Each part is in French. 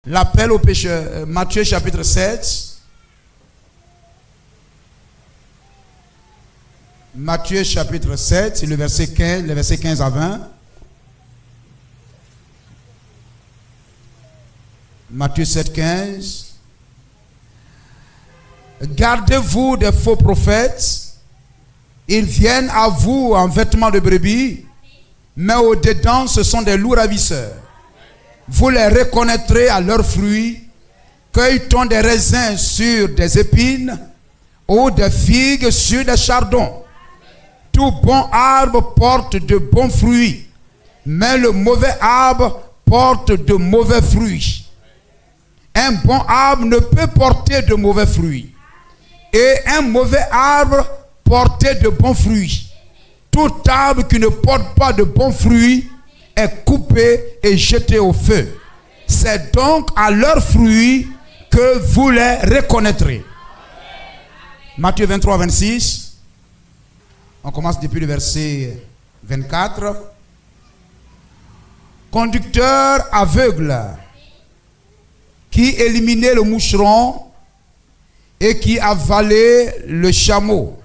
L'appel aux pécheurs, Matthieu chapitre 7. Matthieu chapitre 7, c'est le verset 15 à 20. Matthieu 7, 15. Gardez-vous des faux prophètes. Ils viennent à vous en vêtements de brebis, mais au-dedans, ce sont des loups ravisseurs. Vous les reconnaîtrez à leurs fruits. Cueille-t-on des raisins sur des épines ou des figues sur des chardons? Tout bon arbre porte de bons fruits, mais le mauvais arbre porte de mauvais fruits. Un bon arbre ne peut porter de mauvais fruits, et un mauvais arbre porter de bons fruits. Tout arbre qui ne porte pas de bons fruits est coupé et jeté au feu. C'est donc à leurs fruits que vous les reconnaîtrez. Matthieu 23, 26. On commence depuis le verset 24. Conducteur aveugle qui éliminait le moucheron et qui avalait le chameau.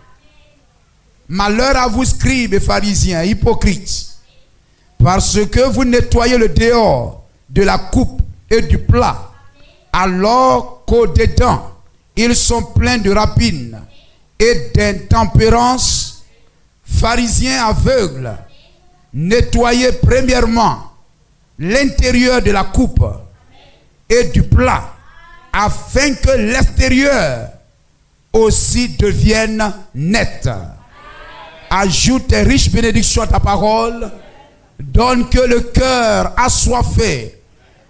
Malheur à vous, scribes et pharisiens, hypocrites, parce que vous nettoyez le dehors de la coupe et du plat, alors qu'au-dedans, ils sont pleins de rapines et d'intempérance. Pharisiens aveugles, nettoyez premièrement l'intérieur de la coupe et du plat, afin que l'extérieur aussi devienne net. Ajoute tes riches bénédictions à ta parole. Donne que le cœur assoiffé,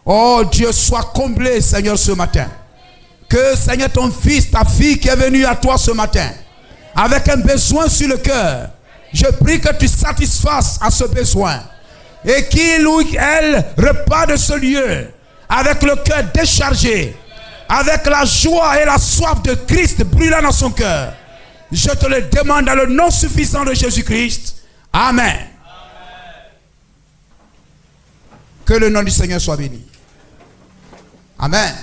oh Dieu, soit comblé, Seigneur, ce matin. Que, Seigneur, ton fils, ta fille qui est venue à toi ce matin, avec un besoin sur le cœur, je prie que tu satisfasses à ce besoin. Et qu'il ou elle repart de ce lieu avec le cœur déchargé, avec la joie et la soif de Christ brûlant dans son cœur. Je te le demande dans le nom suffisant de Jésus-Christ. Amen. Que le nom du Seigneur soit béni. Amen.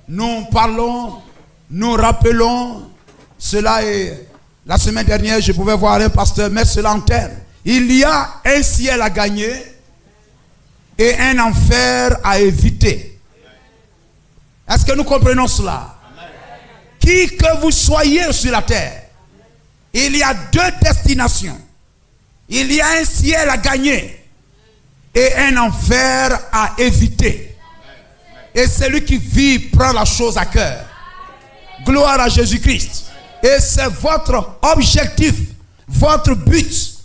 Nous parlons, nous rappelons, cela est, la semaine dernière, je pouvais voir un pasteur mettre cela en terme. Il y a un ciel à gagner et un enfer à éviter. Est-ce que nous comprenons cela? Qui que vous soyez sur la terre, il y a deux destinations. Il y a un ciel à gagner et un enfer à éviter. Et celui qui vit prend la chose à cœur. Gloire à Jésus-Christ. Et c'est votre objectif, votre but,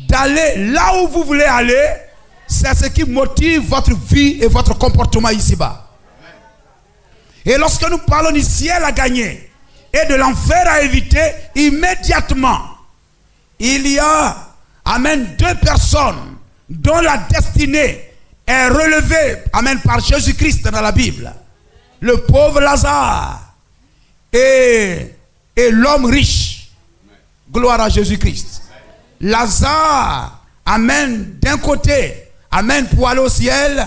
d'aller là où vous voulez aller. C'est ce qui motive votre vie et votre comportement ici-bas. Et lorsque nous parlons du ciel à gagner et de l'enfer à éviter, immédiatement, il y a, amen, deux personnes dont la destinée est relevée, amen, par Jésus-Christ dans la Bible. Le pauvre Lazare et l'homme riche. Gloire à Jésus-Christ. Lazare, amen, d'un côté, amen, pour aller au ciel,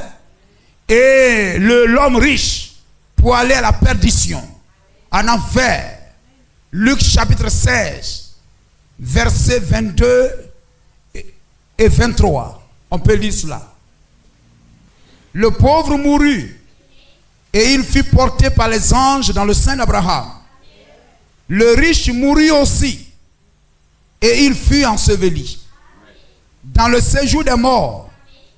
et l'homme riche pour aller à la perdition, en enfer. Luc chapitre 16, versets 22 et 23. On peut lire cela. Le pauvre mourut et il fut porté par les anges dans le sein d'Abraham. Le riche mourut aussi et il fut enseveli. Dans le séjour des morts,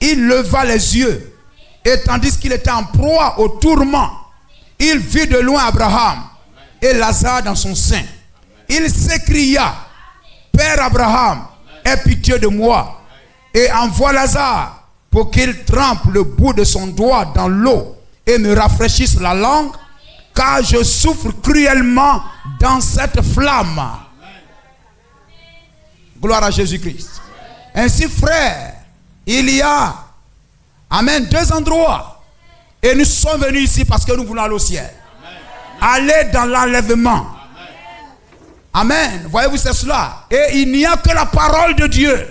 il leva les yeux et tandis qu'il était en proie au tourment, il vit de loin Abraham et Lazare dans son sein. Il s'écria: Père Abraham, aie pitié de moi et envoie Lazare pour qu'il trempe le bout de son doigt dans l'eau et me rafraîchisse la langue, car je souffre cruellement dans cette flamme. Gloire à Jésus-Christ. Ainsi, frère, il y a, amen, deux endroits. Et nous sommes venus ici parce que nous voulons aller au ciel. Aller dans l'enlèvement. Amen. Voyez-vous, c'est cela. Et il n'y a que la parole de Dieu.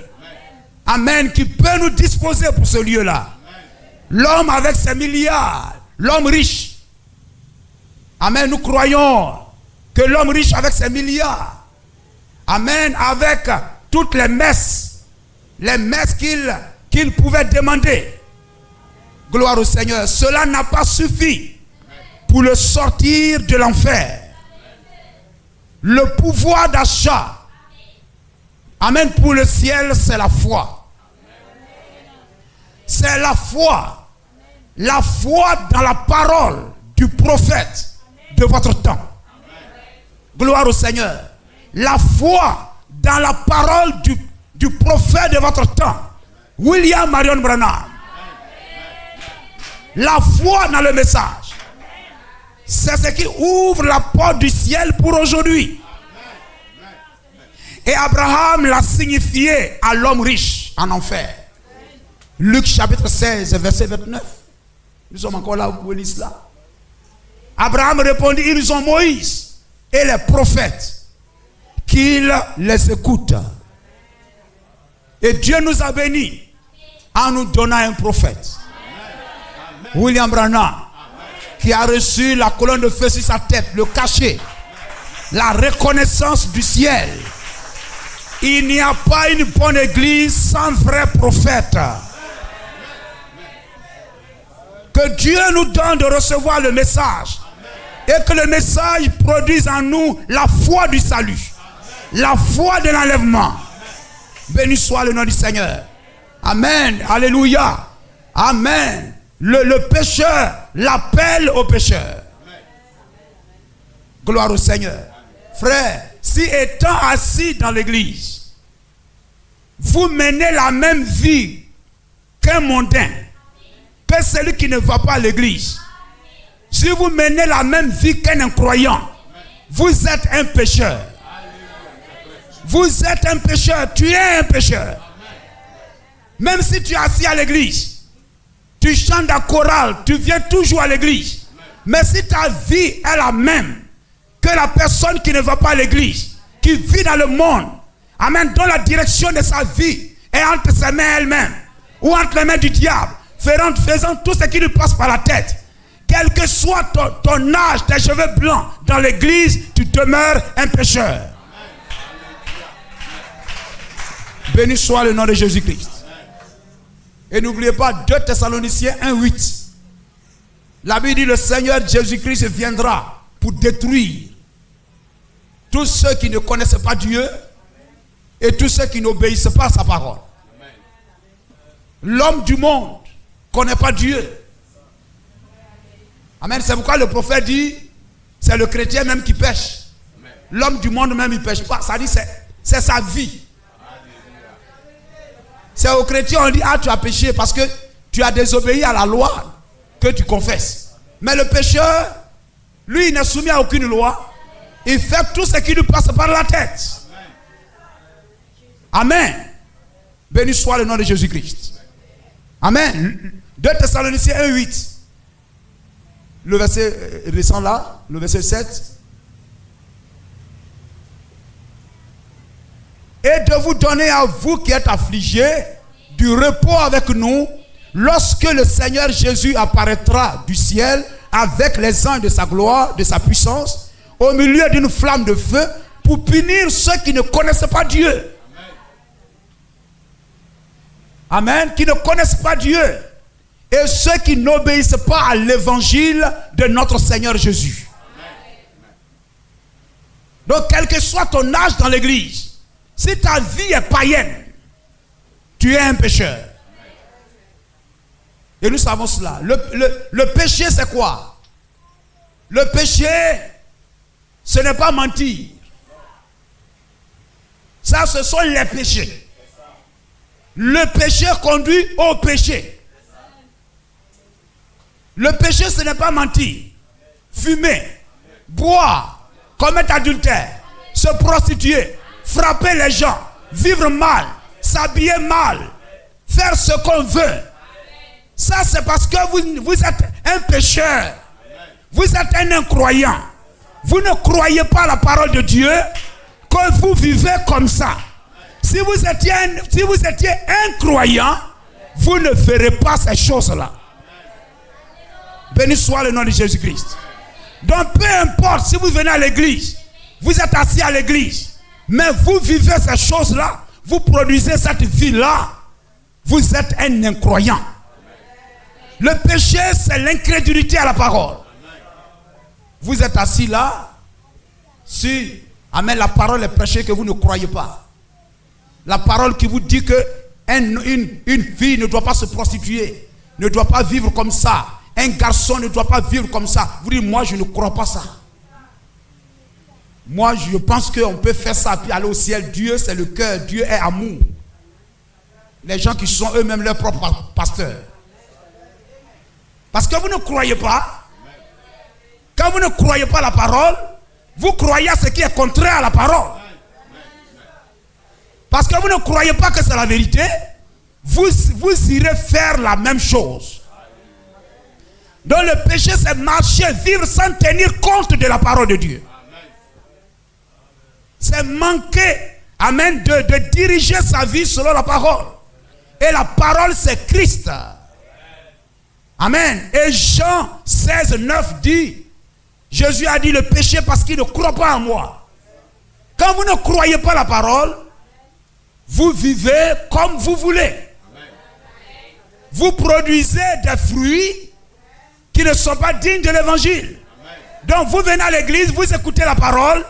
Amen. Qui peut nous disposer pour ce lieu-là. L'homme avec ses milliards. L'homme riche. Amen. Nous croyons que l'homme riche avec ses milliards. Amen. Avec toutes les messes qu'il pouvait demander. Gloire au Seigneur. Cela n'a pas suffi pour le sortir de l'enfer. Le pouvoir d'achat, amen, pour le ciel, c'est la foi. C'est la foi. La foi dans la parole du prophète de votre temps. Gloire au Seigneur. La foi dans la parole du prophète de votre temps. William Marion Branham. La foi dans le message. C'est ce qui ouvre la porte du ciel pour aujourd'hui. Et Abraham l'a signifié à l'homme riche en enfer. Luc chapitre 16, verset 29. Nous sommes encore là, vous pouvez lire cela. Abraham répondit, ils ont Moïse et les prophètes, qu'ils les écoutent. Et Dieu nous a bénis en nous donnant un prophète. William Branham, qui a reçu la colonne de feu sur sa tête, le cachet, la reconnaissance du ciel. Il n'y a pas une bonne église sans vrai prophète. Que Dieu nous donne de recevoir le message et que le message produise en nous la foi du salut, la foi de l'enlèvement. Béni soit le nom du Seigneur. Amen. Alléluia. Amen. Le pécheur l'appelle au pécheur. Gloire au Seigneur. Frère, si étant assis dans l'église, vous menez la même vie qu'un mondain, que celui qui ne va pas à l'église, si vous menez la même vie qu'un incroyant, vous êtes un pécheur. Vous êtes un pécheur, tu es un pécheur. Même si tu es assis à l'église, tu chantes la chorale, tu viens toujours à l'église. Mais si ta vie est la même que la personne qui ne va pas à l'église, qui vit dans le monde, amen, dont la direction de sa vie est entre ses mains elle-même, ou entre les mains du diable, faisant tout ce qui lui passe par la tête. Quel que soit ton âge, tes cheveux blancs, dans l'église, tu demeures un pécheur. Béni soit le nom de Jésus-Christ. Et n'oubliez pas 2 Thessaloniciens 1:8. La Bible dit le Seigneur Jésus-Christ viendra pour détruire tous ceux qui ne connaissent pas Dieu et tous ceux qui n'obéissent pas à sa parole. L'homme du monde ne connaît pas Dieu. Amen. C'est pourquoi le prophète dit, c'est le chrétien même qui pêche. L'homme du monde même il ne pêche pas. Ça dit c'est sa vie. C'est aux chrétiens on dit, ah tu as péché parce que tu as désobéi à la loi que tu confesses. Mais le pécheur, lui il n'est soumis à aucune loi. Il fait tout ce qui lui passe par la tête. Amen. Béni soit le nom de Jésus-Christ. Amen. 2 Thessaloniciens 1:8. Le verset récent là, le verset 7. Et de vous donner à vous qui êtes affligés du repos avec nous lorsque le Seigneur Jésus apparaîtra du ciel avec les anges de sa gloire, de sa puissance, au milieu d'une flamme de feu pour punir ceux qui ne connaissent pas Dieu. Amen. Qui ne connaissent pas Dieu et ceux qui n'obéissent pas à l'évangile de notre Seigneur Jésus. Donc quel que soit ton âge dans l'église, si ta vie est païenne, tu es un pécheur. Et nous savons cela. Le péché, c'est quoi? Le péché, ce n'est pas mentir. Ça, ce sont les péchés. Le péché conduit au péché. Le péché, ce n'est pas mentir, fumer, boire, commettre adultère, se prostituer, frapper les gens, vivre mal, s'habiller mal, faire ce qu'on veut. Ça, c'est parce que vous êtes un pécheur. Vous êtes un incroyant. Vous ne croyez pas à la parole de Dieu. que vous vivez comme ça. Si vous étiez un croyant, vous ne ferez pas ces choses-là. Béni soit le nom de Jésus-Christ. Donc peu importe si vous venez à l'église, vous êtes assis à l'église, mais vous vivez ces choses-là, vous produisez cette vie-là, vous êtes un incroyant. Le péché, c'est l'incrédulité à la parole. Vous êtes assis là, si, amen, la parole est prêchée que vous ne croyez pas. La parole qui vous dit que une fille ne doit pas se prostituer, ne doit pas vivre comme ça. Un garçon ne doit pas vivre comme ça. Vous dites, moi je ne crois pas ça. Moi je pense qu'on peut faire ça puis aller au ciel. Dieu c'est le cœur, Dieu est amour. Les gens qui sont eux-mêmes leurs propres pasteurs. Parce que vous ne croyez pas. Quand vous ne croyez pas la parole, vous croyez à ce qui est contraire à la parole. Parce que vous ne croyez pas que c'est la vérité, vous irez faire la même chose. Donc le péché, c'est marcher, vivre sans tenir compte de la parole de Dieu. C'est manquer, amen, de diriger sa vie selon la parole. Et la parole, c'est Christ. Amen. Et Jean 16, 9 dit, Jésus a dit le péché parce qu'il ne croit pas en moi. Quand vous ne croyez pas la parole, vous vivez comme vous voulez. Vous produisez des fruits qui ne sont pas dignes de l'évangile. Donc vous venez à l'église, vous écoutez la parole,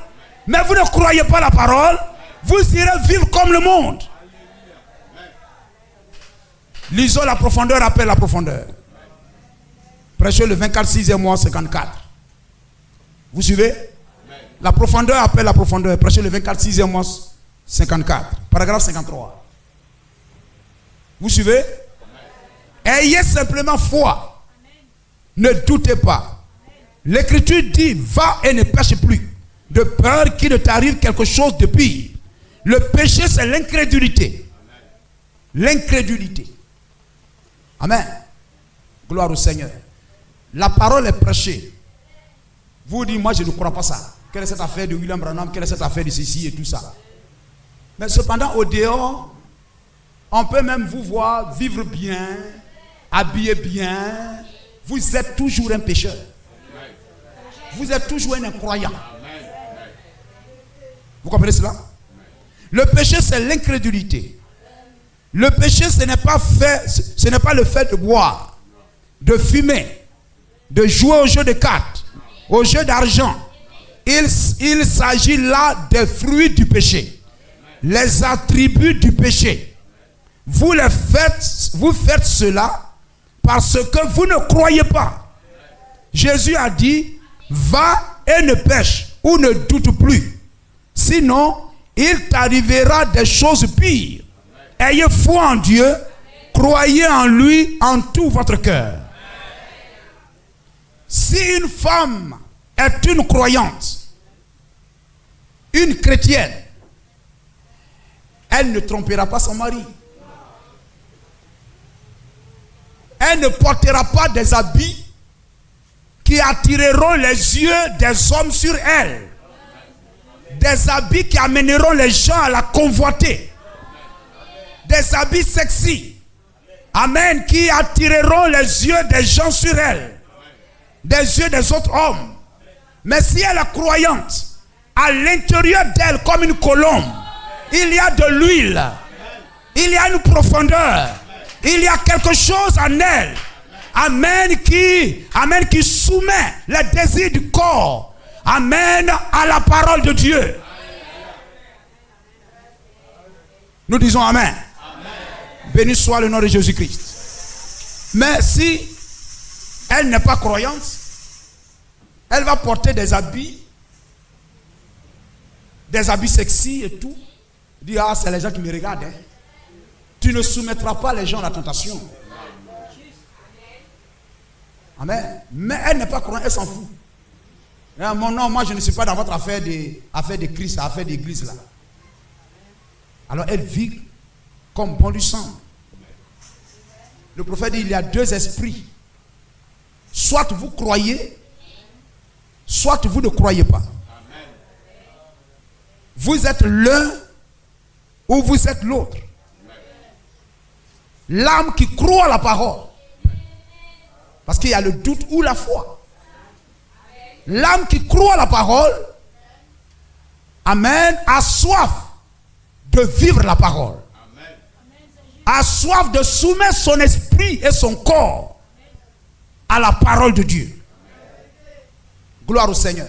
mais vous ne croyez pas la parole, vous irez vivre comme le monde. Lisons la profondeur après la profondeur. Prêchez le 24, 6e mois, 54. Vous suivez? La profondeur après la profondeur. Prêchez le 24, 6e mois, 54. Paragraphe 53. Vous suivez? Ayez simplement foi. Ne doutez pas. L'Écriture dit, va et ne pêche plus, de peur qu'il ne t'arrive quelque chose de pire. Le péché, c'est l'incrédulité. L'incrédulité. Amen. Gloire au Seigneur. La parole est prêchée. Vous dites, moi je ne crois pas ça. Quelle est cette affaire de William Branham? Quelle est cette affaire de ceci et tout ça? Mais cependant, au dehors, on peut même vous voir vivre bien, habiller bien. Vous êtes toujours un pécheur. Vous êtes toujours un incroyant. Vous comprenez cela? Le péché, c'est l'incrédulité. Le péché, ce n'est pas le fait de boire, de fumer, de jouer au jeu de cartes, au jeu d'argent. Il s'agit là des fruits du péché, les attributs du péché. Vous faites cela parce que vous ne croyez pas. Jésus a dit, va et ne pêche ou ne doute plus. Sinon, il t'arrivera des choses pires. Ayez foi en Dieu, croyez en lui en tout votre cœur. Si une femme est une croyante, une chrétienne, elle ne trompera pas son mari. Elle ne portera pas des habits qui attireront les yeux des hommes sur elle. Des habits qui amèneront les gens à la convoiter. Des habits sexy. Amen. Qui attireront les yeux des gens sur elle. Des yeux des autres hommes. Mais si elle est croyante, à l'intérieur d'elle comme une colombe, il y a de l'huile. Il y a une profondeur. Il y a quelque chose en elle. Amen. Qui soumet les désirs du corps. Amen. À la parole de Dieu. Nous disons amen. Amen. Béni soit le nom de Jésus-Christ. Mais si elle n'est pas croyante, elle va porter des habits sexy et tout. Dire, ah, c'est les gens qui me regardent. Hein. Tu ne soumettras pas les gens à la tentation. Amen. Mais elle n'est pas croyante, elle s'en fout. Non, moi je ne suis pas dans votre affaire de Christ, affaire d'église là. Alors elle vit comme bon lui semble. Le prophète dit, il y a deux esprits. Soit vous croyez, soit vous ne croyez pas. vous êtes l'un ou vous êtes l'autre. L'âme qui croit à la parole. Parce qu'il y a le doute ou la foi. L'âme qui croit à la parole, amen, a soif de vivre la parole. A soif de soumettre son esprit et son corps à la parole de Dieu. Gloire au Seigneur.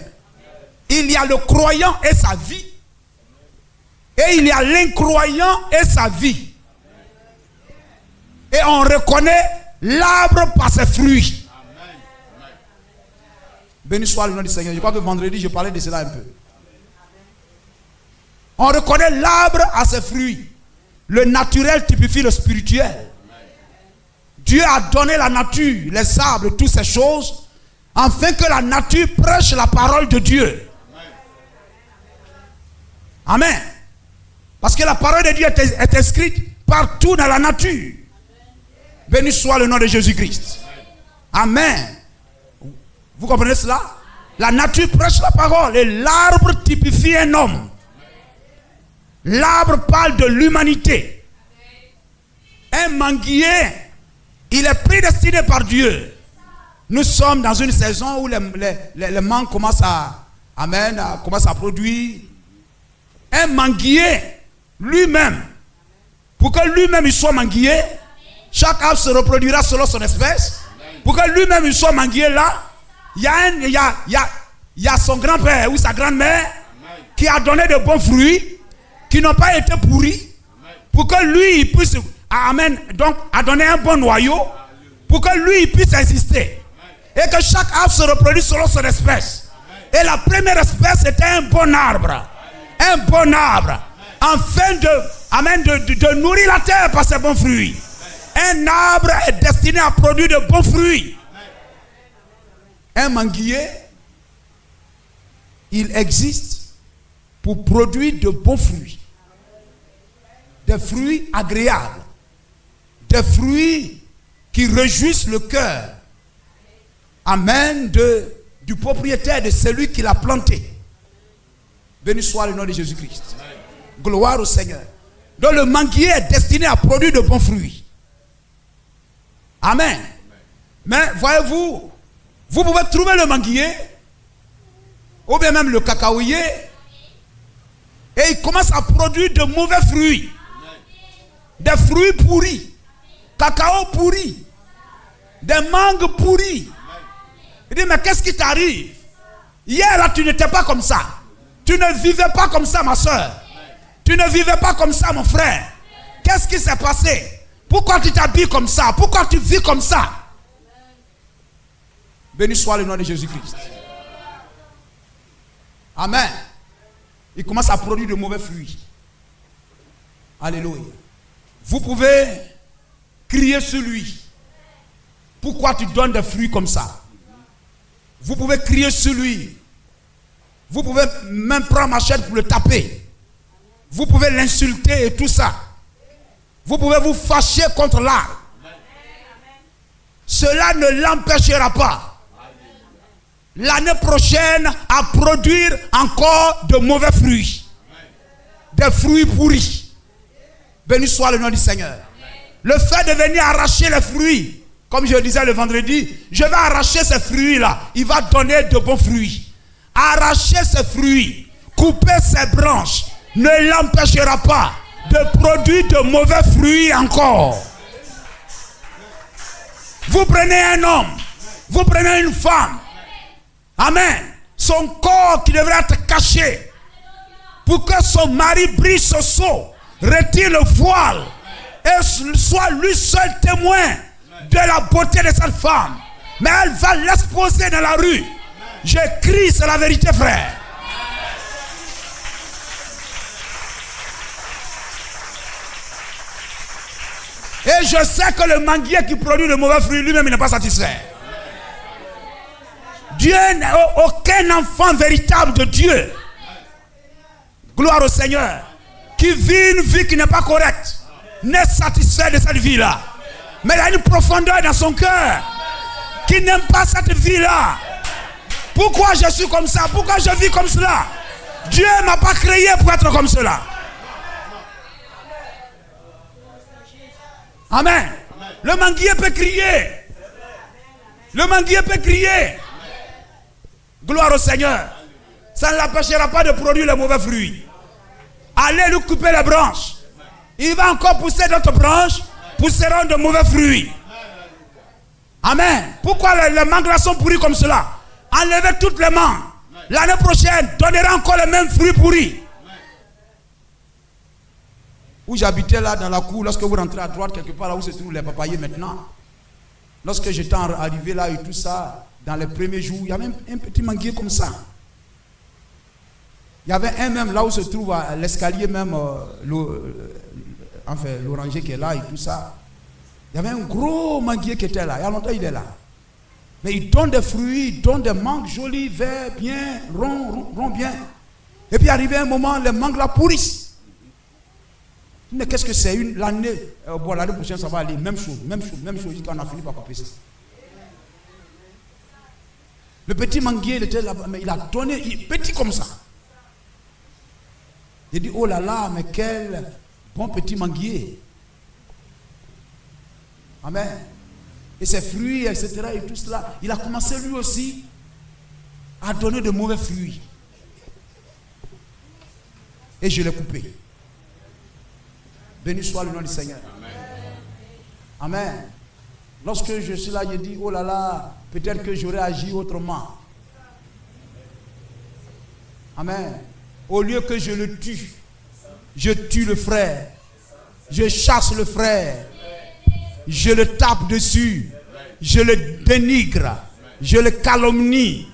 Il y a le croyant et sa vie. Et il y a l'incroyant et sa vie. Et on reconnaît l'arbre par ses fruits. Béni soit le nom du Seigneur. Je crois que vendredi, je parlais de cela un peu. On reconnaît l'arbre à ses fruits. Le naturel typifie le spirituel. Dieu a donné la nature, les arbres, toutes ces choses, afin que la nature prêche la parole de Dieu. Amen. Parce que la parole de Dieu est inscrite partout dans la nature. Béni soit le nom de Jésus-Christ. Amen. Vous comprenez cela? La nature prêche la parole et l'arbre typifie un homme. L'arbre parle de l'humanité. Un manguier, il est prédestiné par Dieu. Nous sommes dans une saison où les mangues commencent à produire. Un manguier, lui-même, pour que lui-même il soit manguier, chaque arbre se reproduira selon son espèce. Pour que lui-même il soit manguier là, il y a son grand-père ou sa grand-mère qui a donné de bons fruits, qui n'ont pas été pourris, pour que lui il puisse, amen, donc a donné un bon noyau, pour que lui il puisse exister. Et que chaque arbre se reproduise selon son espèce. Et la première espèce était un bon arbre. Un bon arbre. Afin de nourrir la terre par ses bons fruits. Un arbre est destiné à produire de bons fruits. Un manguier, il existe pour produire de bons fruits. Des fruits agréables. Des fruits qui réjouissent le cœur. Amen. Du propriétaire, de celui qui l'a planté. Béni soit le nom de Jésus-Christ. Gloire au Seigneur. Donc le manguier est destiné à produire de bons fruits. Amen. Mais voyez-vous, vous pouvez trouver le manguier, ou bien même le cacaoyer, et il commence à produire de mauvais fruits. Des fruits pourris. Cacao pourri. Des mangues pourries. Il dit, mais qu'est-ce qui t'arrive? Hier là, tu n'étais pas comme ça. Tu ne vivais pas comme ça, ma soeur. Tu ne vivais pas comme ça, mon frère. Qu'est-ce qui s'est passé? Pourquoi tu t'habilles comme ça? Pourquoi tu vis comme ça? Béni soit le nom de Jésus-Christ. Amen. Il commence à produire de mauvais fruits. Alléluia. Vous pouvez crier sur lui. Pourquoi tu donnes des fruits comme ça? Vous pouvez crier sur lui. Vous pouvez même prendre machette pour le taper. Vous pouvez l'insulter et tout ça. Vous pouvez vous fâcher contre l'arbre. Cela ne l'empêchera pas l'année prochaine à produire encore de mauvais fruits. Des fruits pourris. Béni soit le nom du Seigneur. Le fait de venir arracher les fruits, comme je disais le vendredi, je vais arracher ces fruits-là. Il va donner de bons fruits. Arracher ces fruits, couper ces branches, ne l'empêchera pas de produire de mauvais fruits encore. Vous prenez un homme, vous prenez une femme. Amen. Son corps qui devrait être caché pour que son mari brise ce sceau, retire le voile et soit lui seul témoin de la beauté de cette femme. Mais elle va l'exposer dans la rue. Je crie, c'est la vérité, frère. Et je sais que le manguier qui produit de mauvais fruits, lui-même, il n'est pas satisfait. Dieu n'est aucun enfant véritable de Dieu. Gloire au Seigneur. Qui vit une vie qui n'est pas correcte, n'est satisfait de cette vie-là. Mais il y a une profondeur dans son cœur qui n'aime pas cette vie-là. Pourquoi je suis comme ça? Pourquoi je vis comme cela? Dieu ne m'a pas créé pour être comme cela. Amen. Le manguier peut crier. Le manguier peut crier. Gloire au Seigneur. Ça ne l'empêchera pas de produire les mauvais fruits. Allez lui couper les branches. Il va encore pousser d'autres branches, pousseront de mauvais fruits. Amen. Pourquoi les mangues là sont pourries comme cela? Enlevez toutes les mangues. L'année prochaine, donnera encore les mêmes fruits pourris. Où j'habitais là dans la cour, lorsque vous rentrez à droite, quelque part là où se trouvent les papayers maintenant, lorsque j'étais arrivé là et tout ça, dans les premiers jours, il y avait un petit manguier comme ça. Il y avait un même là où se trouve l'escalier même, l'oranger qui est là et tout ça. Il y avait un gros manguier qui était là. Il y a longtemps il est là. Mais il donne des fruits, il donne des mangues jolis, verts, bien, ronds bien. Et puis arrivé un moment, les mangues là pourrissent. Mais qu'est-ce que c'est? L'année prochaine, ça va aller. Même chose, jusqu'à on a fini par couper ça. Le petit manguier, il était là-bas, mais il a donné, petit comme ça. Il dit, oh là là, mais quel bon petit manguier. Amen. Et ses fruits, etc. et tout cela. Il a commencé lui aussi à donner de mauvais fruits. Et je l'ai coupé. Béni soit le nom du Seigneur. Amen. Amen. Lorsque je suis là, je dis, oh là là, peut-être que j'aurais agi autrement. Amen. Au lieu que je le tue, je tue le frère. Je chasse le frère. Je le tape dessus. Je le dénigre. Je le calomnie.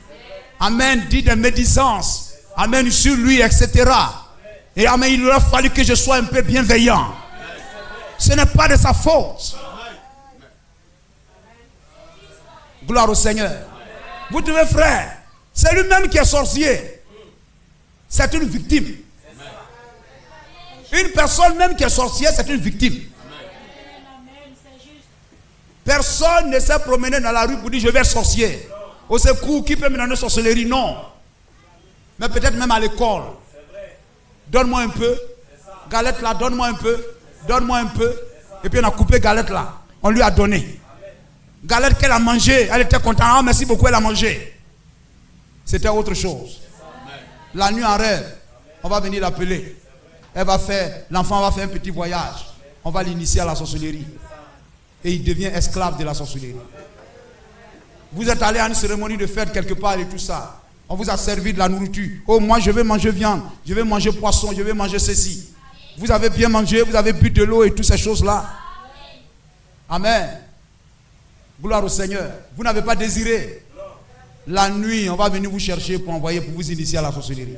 Amen. Dit des médisances. Amen. Sur lui, etc. Et amen. Il aurait fallu que je sois un peu bienveillant. Ce n'est pas de sa faute. Gloire au Seigneur. Vous devez, frère, c'est lui-même qui est sorcier. C'est une victime. Une personne même qui est sorcière, c'est une victime. Personne ne s'est promené dans la rue pour dire je vais être sorcier. Au secours, qui peut me donner sorcellerie? Non. Mais peut-être même à l'école. Donne-moi un peu. Galette là, donne-moi un peu. Donne-moi un peu. Et puis on a coupé Galette là. On lui a donné. Galette qu'elle a mangé, elle était contente. Ah, merci beaucoup, elle a mangé. C'était autre chose. La nuit en rêve, on va venir l'appeler. L'enfant va faire un petit voyage. On va l'initier à la sorcellerie. Et il devient esclave de la sorcellerie. Vous êtes allé à une cérémonie de fête quelque part et tout ça. On vous a servi de la nourriture. Oh, moi je vais manger viande, je vais manger poisson, je vais manger ceci. Vous avez bien mangé, vous avez bu de l'eau et toutes ces choses-là. Amen. Gloire au Seigneur. Vous n'avez pas désiré. La nuit, on va venir vous chercher pour vous initier à la sorcellerie.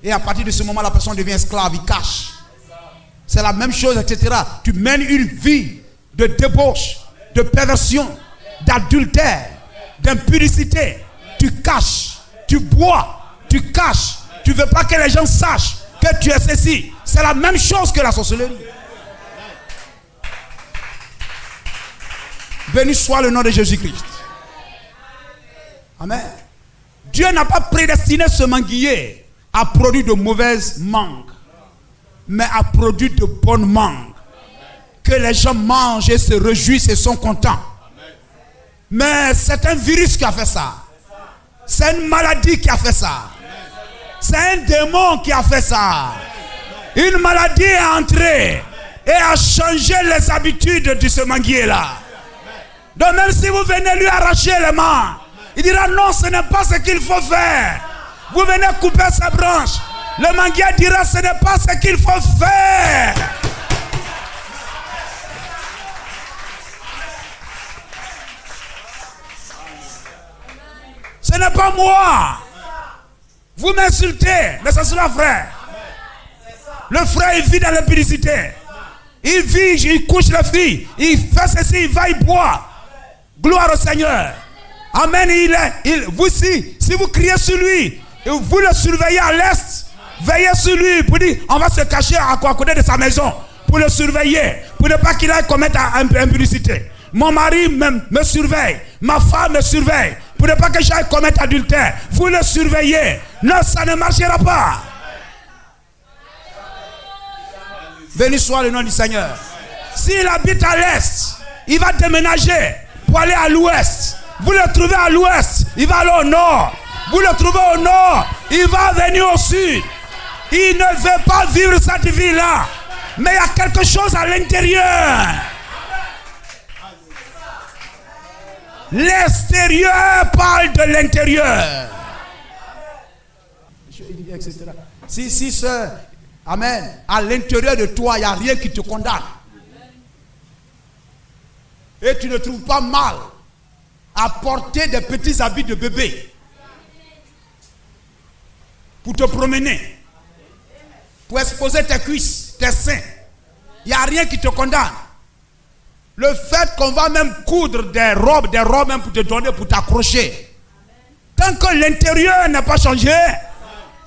Et à partir de ce moment, la personne devient esclave, il cache. C'est la même chose, etc. Tu mènes une vie de débauche, de perversion, d'adultère, d'impudicité. Tu caches, tu bois, tu caches. Tu ne veux pas que les gens sachent que tu es ceci. C'est la même chose que la sorcellerie. Béni soit le nom de Jésus-Christ. Amen. Dieu n'a pas prédestiné ce manguier à produire de mauvaises mangues, mais à produire de bonnes mangues. Que les gens mangent et se réjouissent et sont contents. Mais c'est un virus qui a fait ça. C'est une maladie qui a fait ça. C'est un démon qui a fait ça. Une maladie est entrée et a changé les habitudes de ce manguier-là. Donc même si vous venez lui arracher les mains, il dira non, ce n'est pas ce qu'il faut faire. Vous venez couper sa branche. Le manguier dira ce n'est pas ce qu'il faut faire. Ce n'est pas moi. Vous m'insultez, mais c'est cela, frère. Le frère, il vit dans l'impudicité. Il vit, il couche les filles. Il fait ceci, il va, il boit. Gloire au Seigneur. Amen. Vous, si vous criez sur lui, et vous le surveillez à l'est, veillez sur lui pour dire, on va se cacher à côté de sa maison, pour le surveiller, pour ne pas qu'il aille commettre impudicité. Mon mari me surveille, ma femme me surveille, pour ne pas que j'aille commettre adultère. Vous le surveillez. Non, ça ne marchera pas. Béni soit le nom du Seigneur. S'il habite à l'est, il va déménager pour aller à l'ouest. Vous le trouvez à l'ouest, il va aller au nord. Vous le trouvez au nord, il va venir au sud. Il ne veut pas vivre cette vie-là. Mais il y a quelque chose à l'intérieur. L'extérieur parle de l'intérieur. Si amen, à l'intérieur de toi, il n'y a rien qui te condamne. Et tu ne trouves pas mal à porter des petits habits de bébé pour te promener, pour exposer tes cuisses, tes seins. Il n'y a rien qui te condamne. Le fait qu'on va même coudre des robes même pour te donner, pour t'accrocher. Tant que l'intérieur n'a pas changé,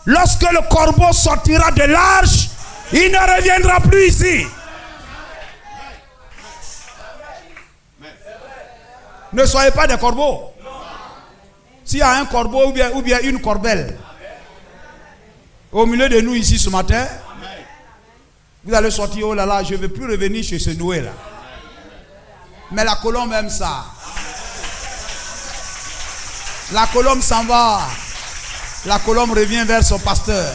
lorsque le corbeau sortira de l'arche, il ne reviendra plus ici. Ne soyez pas des corbeaux. S'il y a un corbeau ou bien une corbelle au milieu de nous ici ce matin, vous allez sortir, oh là là, je ne veux plus revenir chez ce Noé là. Mais la colombe aime ça. La colombe s'en va. La colombe revient vers son pasteur.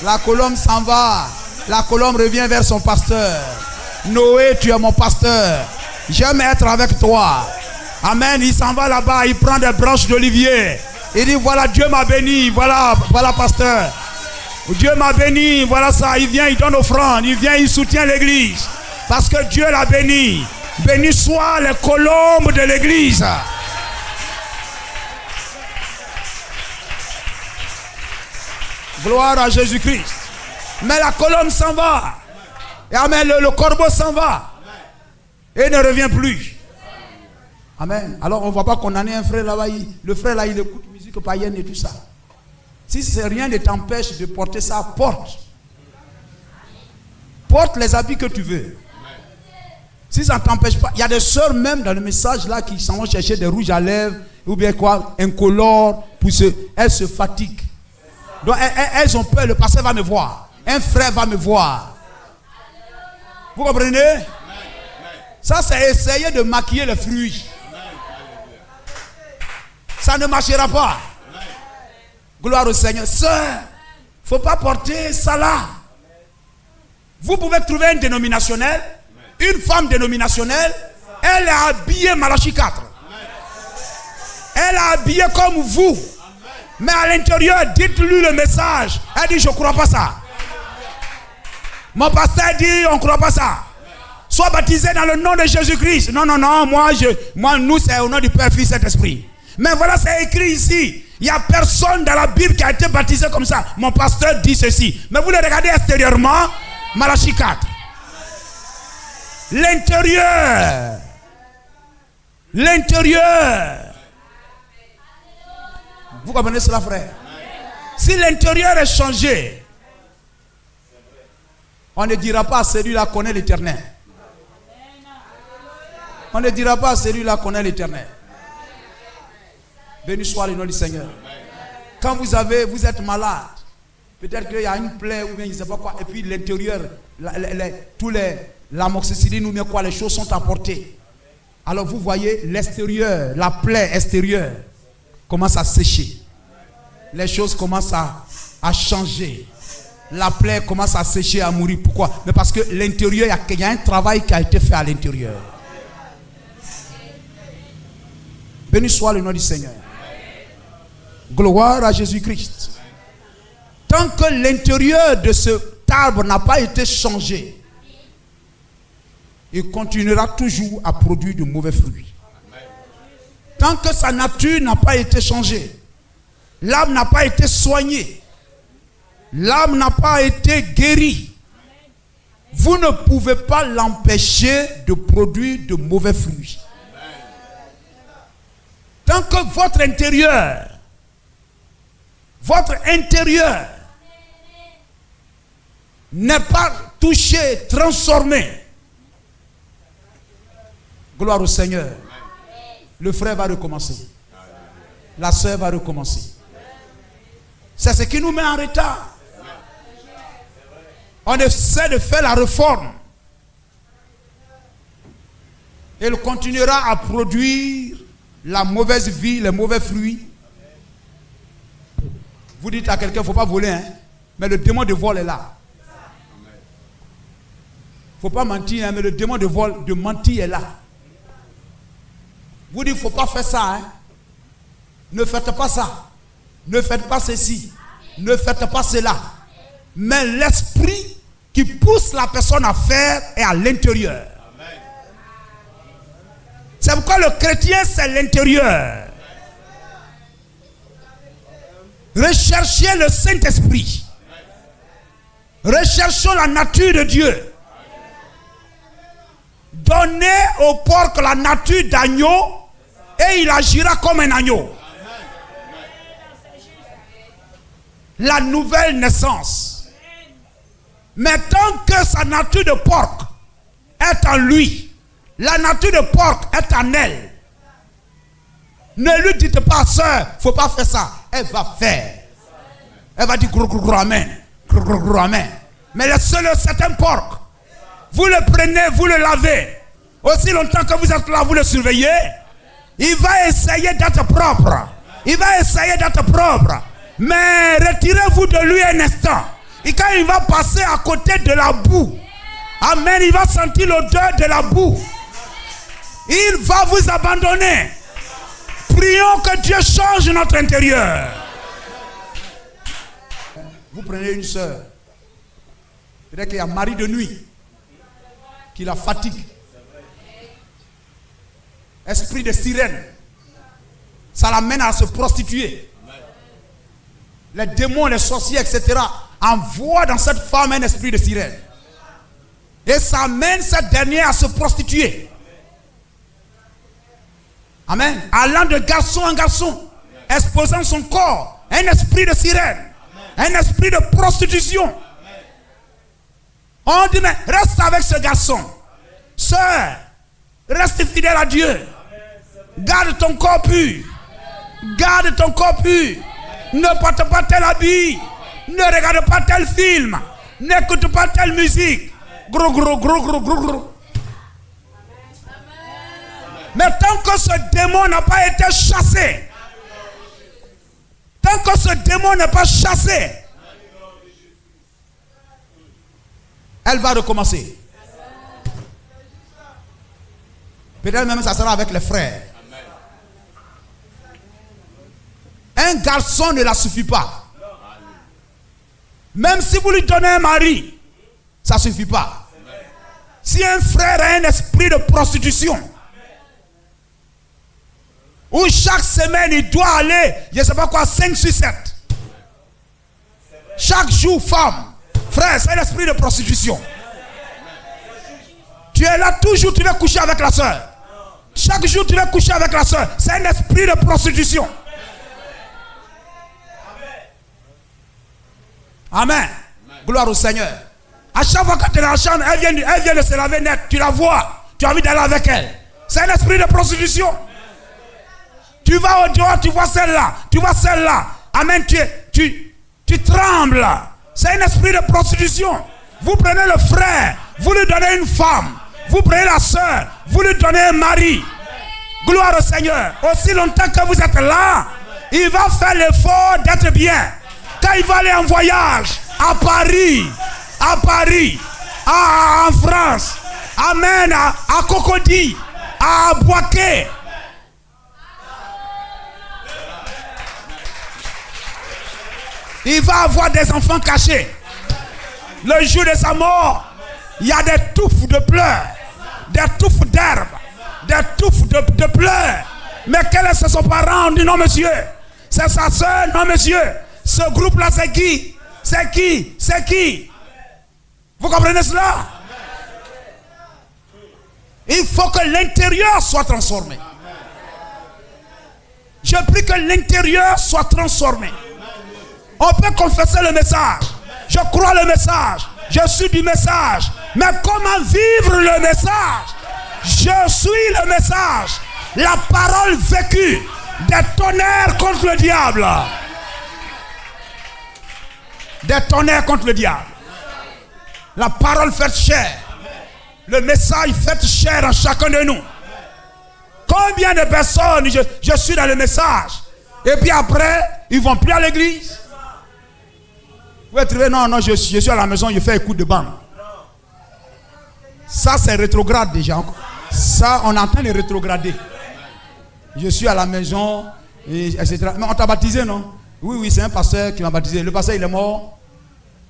La colombe s'en va. La colombe revient vers son pasteur. Noé, tu es mon pasteur. J'aime être avec toi. Amen. Il s'en va là-bas. Il prend des branches d'olivier. Il dit, voilà, Dieu m'a béni. Voilà, pasteur. Dieu m'a béni. Voilà ça. Il vient, il donne offrande. Il vient, il soutient l'église. Parce que Dieu l'a béni. Béni soient les colombes de l'église. Gloire à Jésus-Christ. Mais la colombe s'en va. Et amen, le corbeau s'en va. Et ne revient plus. Amen. Alors on ne va pas condamner un frère là-bas. Le frère là, il écoute musique païenne et tout ça. Si rien ne t'empêche de porter ça, porte. Porte les habits que tu veux. Si ça ne t'empêche pas, il y a des sœurs même dans le message là qui s'en vont chercher des rouges à lèvres ou bien quoi, incolores, elles se fatiguent. Donc elles ont peur, le pasteur va me voir, un frère va me voir. Vous comprenez? Ça c'est essayer de maquiller les fruits. Ça ne marchera pas. Gloire au Seigneur. Sœur, il ne faut pas porter ça là. Vous pouvez trouver un dénominationnel. Une femme dénominationnelle, elle est habillée Malachie 4. Elle est habillée comme vous. Mais à l'intérieur, dites-lui le message. Elle dit, je ne crois pas ça. Mon pasteur dit, on ne croit pas ça. Sois baptisé dans le nom de Jésus-Christ. Non, nous, c'est au nom du Père, Fils et Saint-Esprit. Mais voilà, c'est écrit ici. Il n'y a personne dans la Bible qui a été baptisé comme ça. Mon pasteur dit ceci. Mais vous le regardez extérieurement, Malachie 4. L'intérieur. Vous comprenez cela, frère? Si l'intérieur est changé, on ne dira pas à celui-là connaît l'Éternel. On ne dira pas à celui-là connaît l'Éternel. Béni soit le nom du Seigneur. Quand vous êtes malade, peut-être qu'il y a une plaie ou bien je ne sais pas quoi, et puis l'intérieur, l'amoxicilline ou bien quoi, les choses sont apportées. Alors vous voyez l'extérieur, la plaie extérieure commence à sécher. Les choses commencent à changer. La plaie commence à sécher, à mourir. Pourquoi? Mais parce que l'intérieur, il y a un travail qui a été fait à l'intérieur. Béni soit le nom du Seigneur. Gloire à Jésus-Christ. Tant que l'intérieur de cet arbre n'a pas été changé, il continuera toujours à produire de mauvais fruits. Tant que sa nature n'a pas été changée, l'âme n'a pas été soignée, l'âme n'a pas été guérie, vous ne pouvez pas l'empêcher de produire de mauvais fruits. Tant que votre intérieur n'est pas touché, transformé, gloire au Seigneur, le frère va recommencer. la sœur va recommencer. C'est ce qui nous met en retard. On essaie de faire la réforme. Elle continuera à produire la mauvaise vie, les mauvais fruits. Vous dites à quelqu'un, il ne faut pas voler, hein? Mais le démon de vol est là. Il ne faut pas mentir, hein? Mais le démon de vol, de mentir est là. Vous dites, il ne faut pas faire ça. Hein? Ne faites pas ça. Ne faites pas ceci. Ne faites pas cela. Mais l'esprit qui pousse la personne à faire est à l'intérieur. C'est pourquoi le chrétien, c'est l'intérieur. Recherchez le Saint-Esprit. Recherchons la nature de Dieu. Donnez au porc la nature d'agneau et il agira comme un agneau. La nouvelle naissance. Mais tant que sa nature de porc est en lui, la nature de porc est en elle. Ne lui dites pas, sœur, il ne faut pas faire ça. Elle va faire. Elle va dire gros gros gros amen. Gros gros gros amen. Mais laissez-le, c'est un porc. Vous le prenez, vous le lavez. Aussi longtemps que vous êtes là, vous le surveillez. Il va essayer d'être propre. Il va essayer d'être propre. Mais retirez-vous de lui un instant. Et quand il va passer à côté de la boue, amen, il va sentir l'odeur de la boue. Il va vous abandonner. Prions que Dieu change notre intérieur. Vous prenez une sœur. Peut-être qu'il y a un mari de nuit qui la fatigue. Esprit de sirène. Ça l'amène à se prostituer. Les démons, les sorciers, etc. envoient dans cette femme un esprit de sirène. Et ça amène cette dernière à se prostituer. Amen. Allant de garçon en garçon, exposant son corps, un esprit de sirène, un esprit de prostitution. On dit, mais reste avec ce garçon. Sœur, reste fidèle à Dieu. Garde ton corps pur. Garde ton corps pur. Ne porte pas tel habit. Ne regarde pas tel film. N'écoute pas telle musique. Gros, gros, gros, gros, gros, gros. Mais tant que ce démon n'a pas été chassé, tant que ce démon n'est pas chassé, elle va recommencer. Peut-être même ça sera avec les frères. Un garçon ne la suffit pas. Même si vous lui donnez un mari, ça ne suffit pas. Si un frère a un esprit de prostitution, où chaque semaine il doit aller, je ne sais pas quoi, 5 sur 7. Chaque jour, femme. Frère, c'est l'esprit de prostitution. Tu es là toujours, tu vas coucher avec la soeur. Chaque jour, tu vas coucher avec la soeur. C'est un esprit de prostitution. Amen. Gloire au Seigneur. À chaque fois que tu es dans la chambre, elle vient de se laver net. Tu la vois. Tu as envie d'aller avec elle. C'est un esprit de prostitution. Tu vas au dehors, tu vois celle-là. Tu vois celle-là. Amen. Tu trembles. C'est un esprit de prostitution. Vous prenez le frère, vous lui donnez une femme. Vous prenez la soeur, vous lui donnez un mari. Gloire au Seigneur. Aussi longtemps que vous êtes là, il va faire l'effort d'être bien. Quand il va aller en voyage à Paris, en France, amen, à Cocody, à Boaké, il va avoir des enfants cachés. Le jour de sa mort, il y a des touffes de pleurs, des touffes d'herbe, des touffes de pleurs. Mais quel est son parent? On dit non monsieur. C'est sa soeur? Non monsieur. Ce groupe-là c'est qui? C'est qui? C'est qui? Vous comprenez cela? Il faut que l'intérieur soit transformé. Je prie que l'intérieur soit transformé. On peut confesser le message. Je crois le message. Je suis du message. Mais comment vivre le message? Je suis le message. La parole vécue. Des tonnerres contre le diable. Des tonnerres contre le diable. La parole faite chair. Le message fait chair en chacun de nous. Combien de personnes, je suis dans le message, et puis après, ils ne vont plus à l'église. Vous pouvez trouver, non, je suis à la maison, je fais un coup de bande. Ça, c'est rétrograde déjà. Ça, on est en train de rétrograder. Je suis à la maison, etc. Mais on t'a baptisé, non? Oui, c'est un pasteur qui m'a baptisé. Le pasteur, il est mort.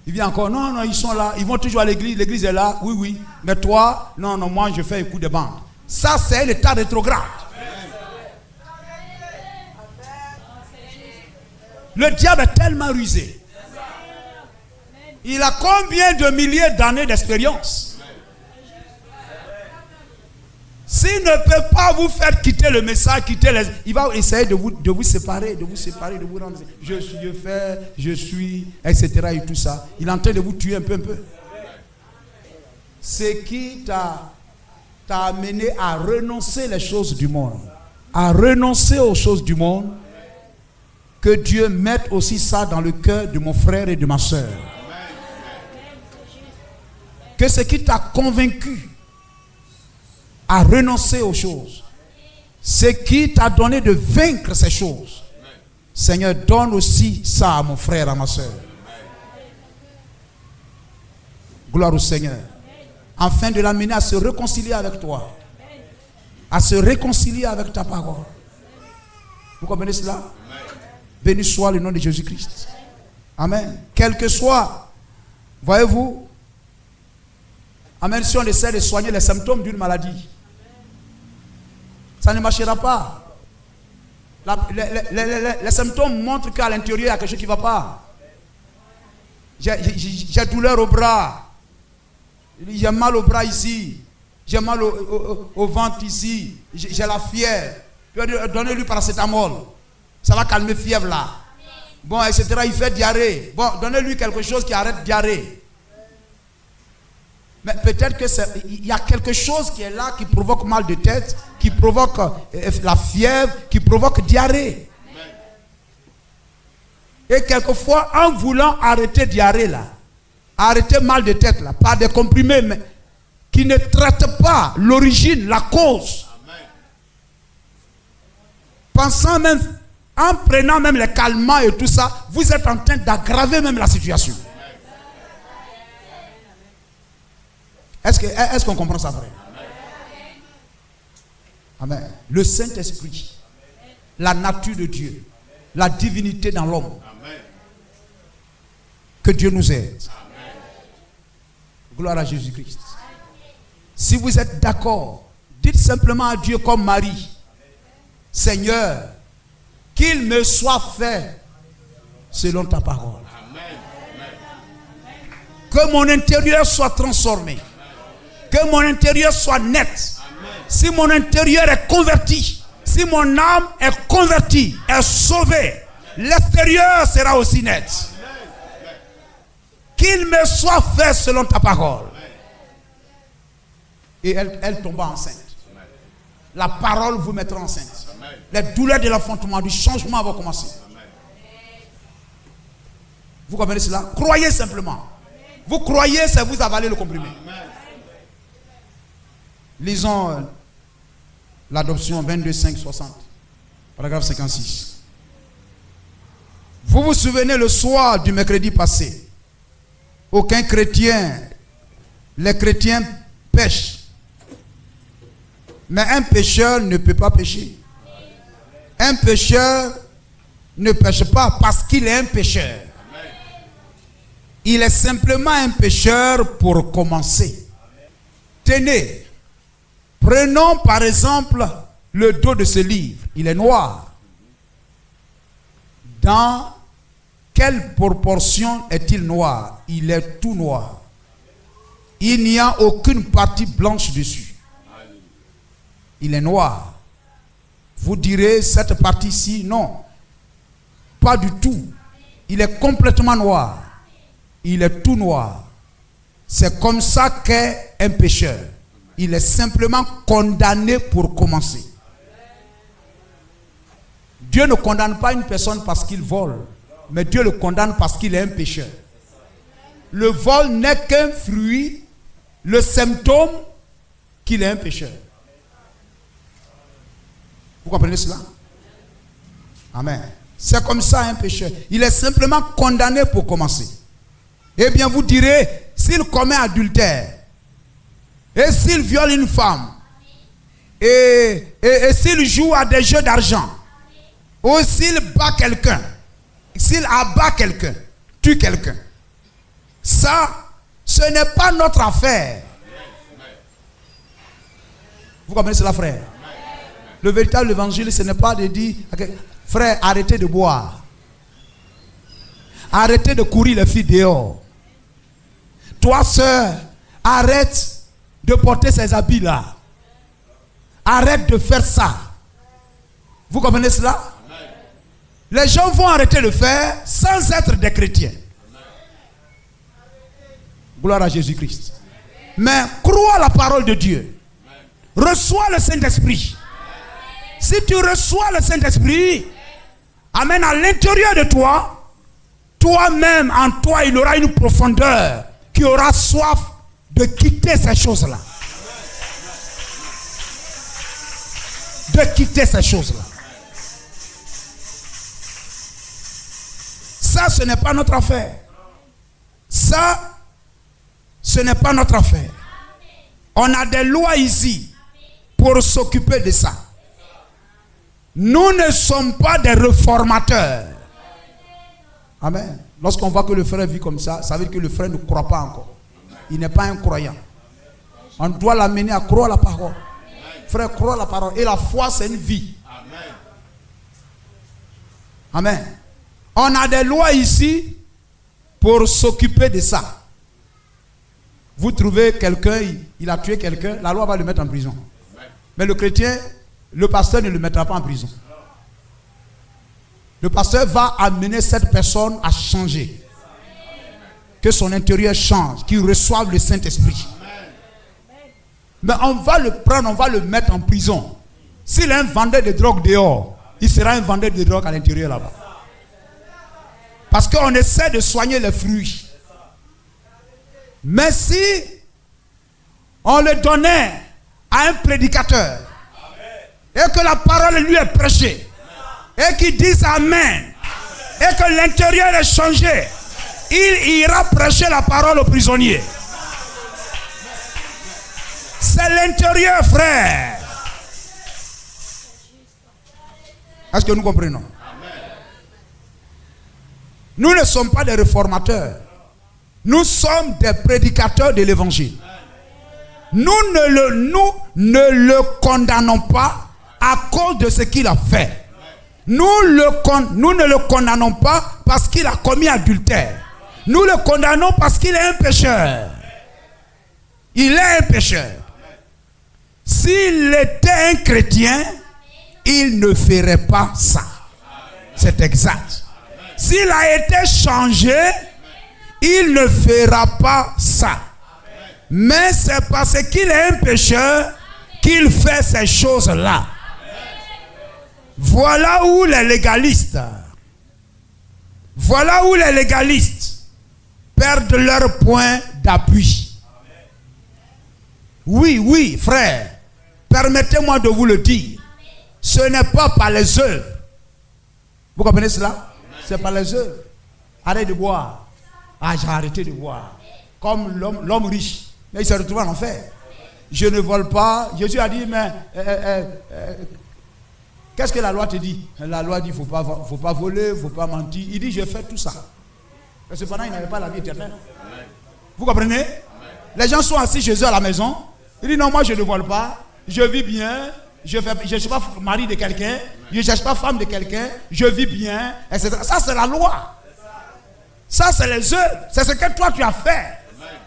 Il vient encore. Non, ils sont là. Ils vont toujours à l'église. L'église est là. Oui. Mais toi, non, moi, je fais un coup de bande. Ça, c'est l'état rétrograde. Le diable est tellement rusé. Il a combien de milliers d'années d'expérience? S'il ne peut pas vous faire quitter le message, il va essayer de vous séparer, de vous rendre. Je suis, etc. et tout ça. Il est en train de vous tuer un peu. C'est qui t'a amené à renoncer les choses du monde, à renoncer aux choses du monde. Que Dieu mette aussi ça dans le cœur de mon frère et de ma soeur. Que ce qui t'a convaincu à renoncer aux choses, ce qui t'a donné de vaincre ces choses, Seigneur, donne aussi ça à mon frère, à ma soeur. Gloire au Seigneur. Afin de l'amener à se réconcilier avec toi, à se réconcilier avec ta parole. Vous comprenez cela? Béni soit le nom de Jésus-Christ. Amen. Quel que soit, voyez-vous, amen, si on essaie de soigner les symptômes d'une maladie, ça ne marchera pas. Les symptômes montrent qu'à l'intérieur, il y a quelque chose qui ne va pas. J'ai douleur au bras. J'ai mal au bras ici. J'ai mal au ventre ici. J'ai la fièvre. Donnez-lui paracétamol. Ça va calmer la fièvre là. Bon, etc. Il fait diarrhée. Bon, donnez-lui quelque chose qui arrête diarrhée. Mais peut-être qu'il y a quelque chose qui est là, qui provoque mal de tête, qui provoque la fièvre, qui provoque diarrhée. Et quelquefois, en voulant arrêter diarrhée là, arrêter mal de tête là, par des comprimés mais, qui ne traitent pas l'origine, la cause. Pensant même, en prenant même les calmants et tout ça, vous êtes en train d'aggraver même la situation. Est-ce qu'on comprend ça, frère? Amen. Le Saint-Esprit, la nature de Dieu, la divinité dans l'homme. Que Dieu nous aide. Gloire à Jésus-Christ. Si vous êtes d'accord, dites simplement à Dieu comme Marie: Seigneur, qu'il me soit fait selon ta parole. Que mon intérieur soit transformé. Que mon intérieur soit net. Si mon intérieur est converti, si mon âme est convertie, est sauvée, l'extérieur sera aussi net. Qu'il me soit fait selon ta parole. Et elle tomba enceinte. La parole vous mettra enceinte. Les douleurs de l'enfantement, du changement vont commencer. Vous comprenez cela? Croyez simplement. Vous croyez, c'est vous avaler le comprimé. Lisons l'adoption 22.5.60, paragraphe 56. Vous vous souvenez le soir du mercredi passé, aucun chrétien, les chrétiens pêchent. Mais un pécheur ne peut pas pécher. Un pécheur ne pêche pas parce qu'il est un pécheur. Il est simplement un pécheur pour commencer. Tenez. Prenons par exemple le dos de ce livre. Il est noir. Dans quelle proportion est-il noir? Il est tout noir. Il n'y a aucune partie blanche dessus. Il est noir. Vous direz cette partie-ci, non. Pas du tout. Il est complètement noir. Il est tout noir. C'est comme ça qu'est un pécheur. Il est simplement condamné pour commencer. Dieu ne condamne pas une personne parce qu'il vole, mais Dieu le condamne parce qu'il est un pécheur. Le vol n'est qu'un fruit, le symptôme qu'il est un pécheur. Vous comprenez cela? Amen. C'est comme ça un pécheur. Il est simplement condamné pour commencer. Eh bien, vous direz, s'il commet adultère, et s'il viole une femme, et s'il joue à des jeux d'argent, ou s'il bat quelqu'un, s'il abat quelqu'un, tue quelqu'un, ça, ce n'est pas notre affaire. Vous comprenez cela, frère? Le véritable évangile, ce n'est pas de dire, frère, arrêtez de boire. Arrêtez de courir les filles dehors. Toi, sœur, arrête de porter ces habits-là. Arrête de faire ça. Vous comprenez cela? Les gens vont arrêter de faire sans être des chrétiens. Gloire à Jésus-Christ. Mais crois la parole de Dieu. Reçois le Saint-Esprit. Si tu reçois le Saint-Esprit, amène à l'intérieur de toi, toi-même, en toi, il aura une profondeur qui aura soif de quitter ces choses-là. De quitter ces choses-là. Ça, ce n'est pas notre affaire. Ça, ce n'est pas notre affaire. On a des lois ici pour s'occuper de ça. Nous ne sommes pas des réformateurs. Amen. Lorsqu'on voit que le frère vit comme ça, ça veut dire que le frère ne croit pas encore. Il n'est pas un croyant. On doit l'amener à croire la parole. Frère, crois la parole. Et la foi, c'est une vie. Amen. On a des lois ici pour s'occuper de ça. Vous trouvez quelqu'un, il a tué quelqu'un, la loi va le mettre en prison. Mais le chrétien, le pasteur ne le mettra pas en prison. Le pasteur va amener cette personne à changer. Que son intérieur change, qu'il reçoive le Saint-Esprit. Mais on va le prendre, on va le mettre en prison. S'il est un vendeur de drogue dehors, il sera un vendeur de drogue à l'intérieur là-bas. Parce qu'on essaie de soigner les fruits. Mais si on le donnait à un prédicateur et que la parole lui est prêchée et qu'il dise Amen et que l'intérieur est changé, il ira prêcher la parole aux prisonniers. C'est l'intérieur, frère. Est-ce que nous comprenons? Nous ne sommes pas des réformateurs. Nous sommes des prédicateurs de l'évangile. Nous ne le condamnons pas à cause de ce qu'il a fait. Nous ne le condamnons pas parce qu'il a commis adultère. Nous le condamnons parce qu'il est un pécheur. Il est un pécheur. S'il était un chrétien, il ne ferait pas ça. C'est exact. S'il a été changé, il ne fera pas ça. Mais c'est parce qu'il est un pécheur qu'il fait ces choses-là. Voilà où les légalistes perdent leur point d'appui. Oui, frère, permettez-moi de vous le dire. Ce n'est pas par les œuvres. Vous comprenez cela? C'est par les œuvres. Arrête de boire. Ah, j'ai arrêté de boire. Comme l'homme riche. Mais il s'est retrouvé en enfer. Je ne vole pas. Jésus a dit, mais qu'est-ce que la loi te dit? La loi dit, il ne faut pas voler, il ne faut pas mentir. Il dit, je fais tout ça. Mais cependant, il n'avait pas la vie éternelle. Vous comprenez? Les gens sont assis chez eux à la maison. Il dit, non, moi je ne vole pas. Je vis bien. Je ne suis pas mari de quelqu'un. Je ne cherche pas femme de quelqu'un. Je vis bien, etc. Ça, c'est la loi. Ça, c'est les œuvres. C'est ce que toi, tu as fait.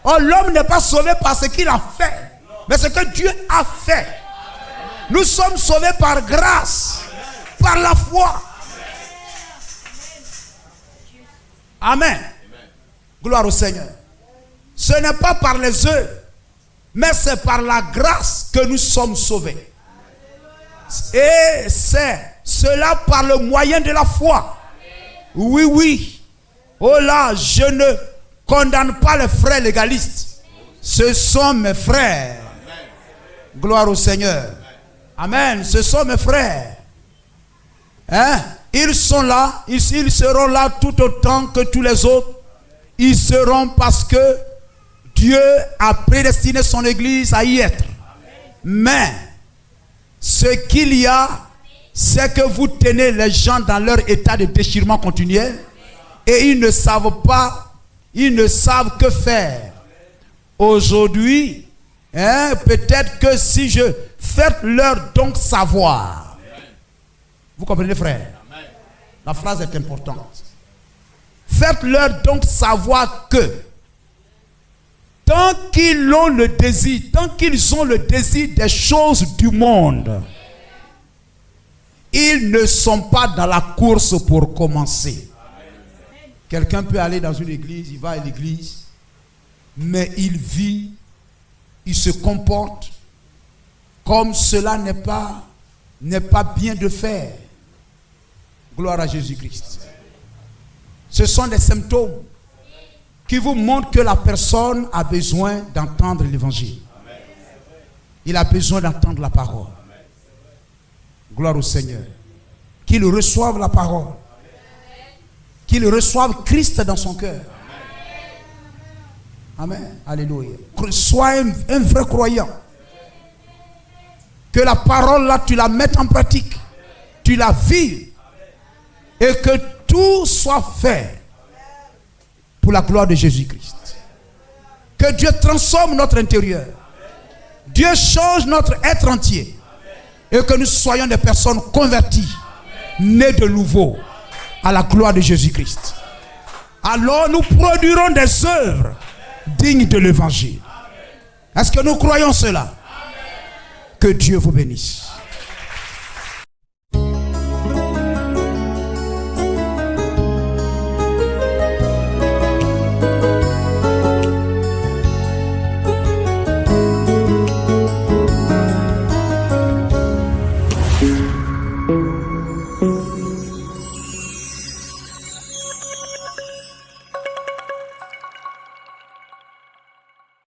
Oh, l'homme n'est pas sauvé par ce qu'il a fait, mais ce que Dieu a fait. Nous sommes sauvés par grâce, par la foi. Amen. Gloire au Seigneur. Ce n'est pas par les œuvres, mais c'est par la grâce que nous sommes sauvés. Et c'est Cela par le moyen de la foi. Oui, oui. Oh là, je ne condamne pas les frères légalistes. Ce sont mes frères. Gloire au Seigneur. Amen. Ce sont mes frères. Hein? Ils sont là. Ils seront là tout autant que tous les autres. Ils seront parce que Dieu a prédestiné son église à y être. Mais ce qu'il y a, c'est que vous tenez les gens dans leur état de déchirement continuel et ils ne savent pas, ils ne savent que faire. Aujourd'hui, hein, peut-être que si je faites-leur donc savoir. Vous comprenez, frère? La phrase est importante. Faites-leur donc savoir que tant qu'ils ont le désir, tant qu'ils ont le désir des choses du monde, ils ne sont pas dans la course pour commencer. Quelqu'un peut aller dans une église, il va à l'église, mais il vit, il se comporte comme cela n'est pas bien de faire. Gloire à Jésus-Christ. Ce sont des symptômes qui vous montrent que la personne a besoin d'entendre l'évangile. Il a besoin d'entendre la parole. Gloire au Seigneur. Qu'il reçoive la parole. Qu'il reçoive Christ dans son cœur. Amen. Alléluia. Sois un vrai croyant. Que la parole là, tu la mettes en pratique. Tu la vis. Et que tout soit fait pour la gloire de Jésus-Christ. Que Dieu transforme notre intérieur. Dieu change notre être entier. Et que nous soyons des personnes converties, nées de nouveau à la gloire de Jésus-Christ. Alors nous produirons des œuvres dignes de l'évangile. Est-ce que nous croyons cela? Que Dieu vous bénisse.